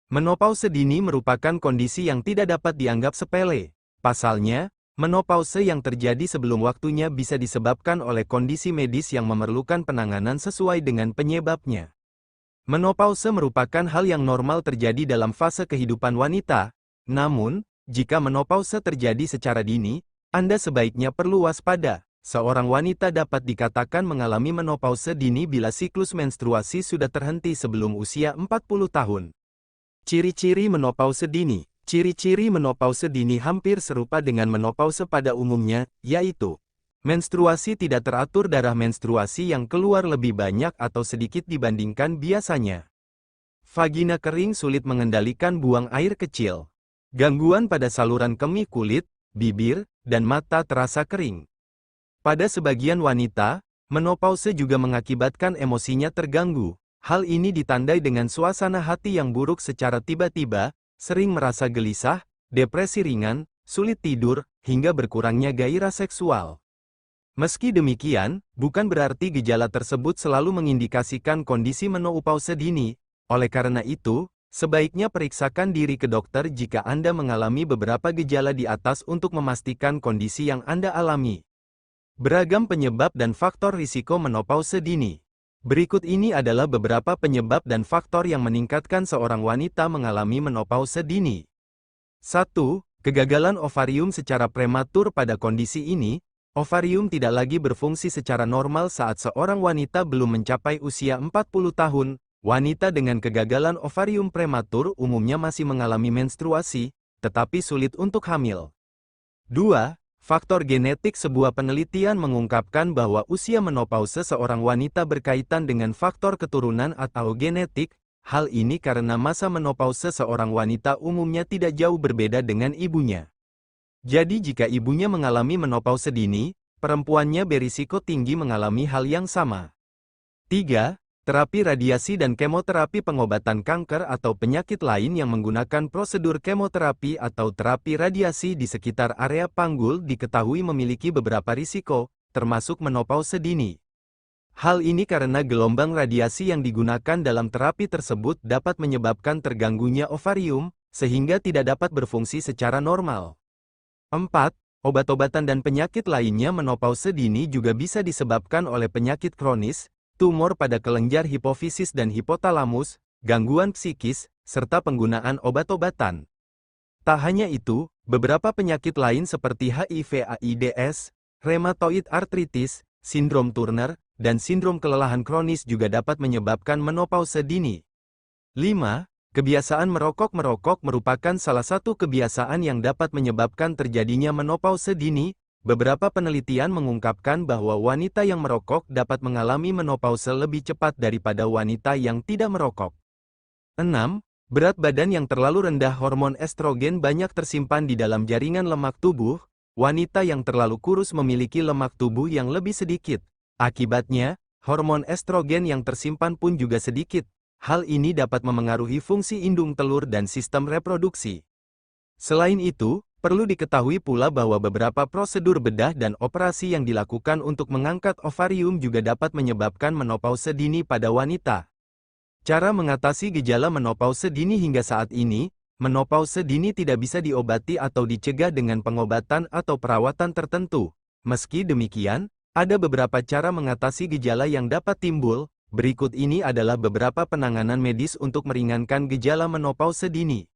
Menopause dini merupakan kondisi yang tidak dapat dianggap sepele. Pasalnya, menopause yang terjadi sebelum waktunya bisa disebabkan oleh kondisi medis yang memerlukan penanganan sesuai dengan penyebabnya. Menopause merupakan hal yang normal terjadi dalam fase kehidupan wanita. Namun, jika menopause terjadi secara dini, Anda sebaiknya perlu waspada. Seorang wanita dapat dikatakan mengalami menopause dini bila siklus menstruasi sudah terhenti sebelum usia 40 tahun. Ciri-ciri menopause dini. Ciri-ciri menopause dini hampir serupa dengan menopause pada umumnya, yaitu menstruasi tidak teratur, darah menstruasi yang keluar lebih banyak atau sedikit dibandingkan biasanya. Vagina kering, sulit mengendalikan buang air kecil. Gangguan pada saluran kemih kulit, bibir, dan mata terasa kering. Pada sebagian wanita, menopause juga mengakibatkan emosinya terganggu. Hal ini ditandai dengan suasana hati yang buruk secara tiba-tiba, sering merasa gelisah, depresi ringan, sulit tidur, hingga berkurangnya gairah seksual. Meski demikian, bukan berarti gejala tersebut selalu mengindikasikan kondisi menopause dini. Oleh karena itu, sebaiknya periksakan diri ke dokter jika Anda mengalami beberapa gejala di atas untuk memastikan kondisi yang Anda alami. Beragam penyebab dan faktor risiko menopause dini. Berikut ini adalah beberapa penyebab dan faktor yang meningkatkan seorang wanita mengalami menopause dini. 1. Kegagalan ovarium secara prematur. Pada kondisi ini, ovarium tidak lagi berfungsi secara normal saat seorang wanita belum mencapai usia 40 tahun. Wanita dengan kegagalan ovarium prematur umumnya masih mengalami menstruasi, tetapi sulit untuk hamil. 2. Faktor genetik. Sebuah penelitian mengungkapkan bahwa usia menopause seorang wanita berkaitan dengan faktor keturunan atau genetik. Hal ini karena masa menopause seorang wanita umumnya tidak jauh berbeda dengan ibunya. Jadi jika ibunya mengalami menopause dini, perempuannya berisiko tinggi mengalami hal yang sama. 3. Terapi radiasi dan kemoterapi. Pengobatan kanker atau penyakit lain yang menggunakan prosedur kemoterapi atau terapi radiasi di sekitar area panggul diketahui memiliki beberapa risiko, termasuk menopause dini. Hal ini karena gelombang radiasi yang digunakan dalam terapi tersebut dapat menyebabkan terganggunya ovarium, sehingga tidak dapat berfungsi secara normal. 4. Obat-obatan dan penyakit lainnya. Menopause dini juga bisa disebabkan oleh penyakit kronis, tumor pada kelenjar hipofisis dan hipotalamus, gangguan psikis, serta penggunaan obat-obatan. Tak hanya itu, beberapa penyakit lain seperti HIV/AIDS, rheumatoid arthritis, sindrom Turner, dan sindrom kelelahan kronis juga dapat menyebabkan menopause dini. 5. Kebiasaan merokok. Merokok merupakan salah satu kebiasaan yang dapat menyebabkan terjadinya menopause dini. Beberapa penelitian mengungkapkan bahwa wanita yang merokok dapat mengalami menopause lebih cepat daripada wanita yang tidak merokok. 6. Berat badan yang terlalu rendah. Hormon estrogen banyak tersimpan di dalam jaringan lemak tubuh. Wanita yang terlalu kurus memiliki lemak tubuh yang lebih sedikit. Akibatnya, hormon estrogen yang tersimpan pun juga sedikit. Hal ini dapat memengaruhi fungsi indung telur dan sistem reproduksi. Selain itu, perlu diketahui pula bahwa beberapa prosedur bedah dan operasi yang dilakukan untuk mengangkat ovarium juga dapat menyebabkan menopause dini pada wanita. Cara mengatasi gejala menopause dini. Hingga saat ini, menopause dini tidak bisa diobati atau dicegah dengan pengobatan atau perawatan tertentu. Meski demikian, ada beberapa cara mengatasi gejala yang dapat timbul. Berikut ini adalah beberapa penanganan medis untuk meringankan gejala menopause dini.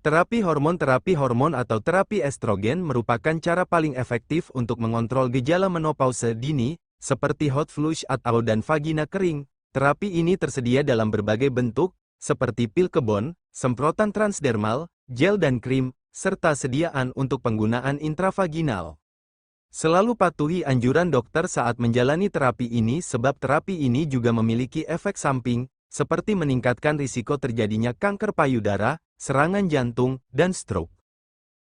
Terapi hormon atau terapi estrogen merupakan cara paling efektif untuk mengontrol gejala menopause dini, seperti hot flush atau dan vagina kering. Terapi ini tersedia dalam berbagai bentuk, seperti pil kebon, semprotan transdermal, gel dan krim, serta sediaan untuk penggunaan intravaginal. Selalu patuhi anjuran dokter saat menjalani terapi ini sebab terapi ini juga memiliki efek samping, seperti meningkatkan risiko terjadinya kanker payudara, serangan jantung, dan stroke.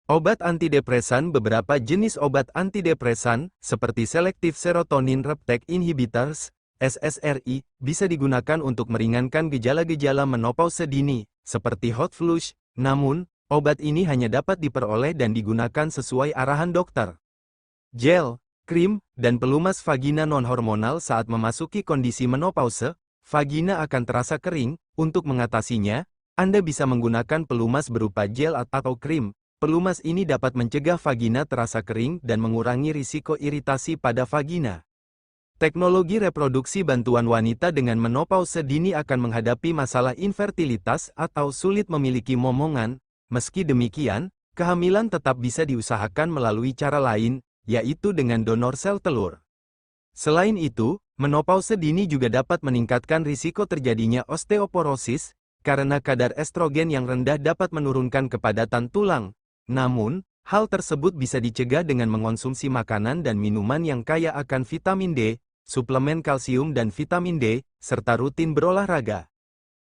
Obat antidepresan. Beberapa jenis obat antidepresan, seperti Selective Serotonin Reuptake Inhibitors, SSRI, bisa digunakan untuk meringankan gejala-gejala menopause dini, seperti hot flush, namun, obat ini hanya dapat diperoleh dan digunakan sesuai arahan dokter. Gel, krim, dan pelumas vagina non-hormonal. Saat memasuki kondisi menopause, vagina akan terasa kering. Untuk mengatasinya, Anda bisa menggunakan pelumas berupa gel atau krim. Pelumas ini dapat mencegah vagina terasa kering dan mengurangi risiko iritasi pada vagina. Teknologi reproduksi bantuan wanita dengan menopause dini akan menghadapi masalah infertilitas atau sulit memiliki momongan. Meski demikian, kehamilan tetap bisa diusahakan melalui cara lain, yaitu dengan donor sel telur. Selain itu, menopause dini juga dapat meningkatkan risiko terjadinya osteoporosis, karena kadar estrogen yang rendah dapat menurunkan kepadatan tulang. Namun, hal tersebut bisa dicegah dengan mengonsumsi makanan dan minuman yang kaya akan vitamin D, suplemen kalsium dan vitamin D, serta rutin berolahraga.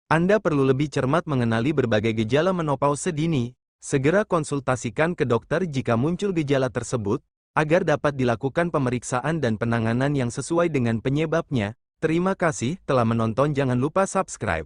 Anda perlu lebih cermat mengenali berbagai gejala menopause dini. Segera konsultasikan ke dokter jika muncul gejala tersebut, agar dapat dilakukan pemeriksaan dan penanganan yang sesuai dengan penyebabnya. Terima kasih telah menonton, jangan lupa subscribe.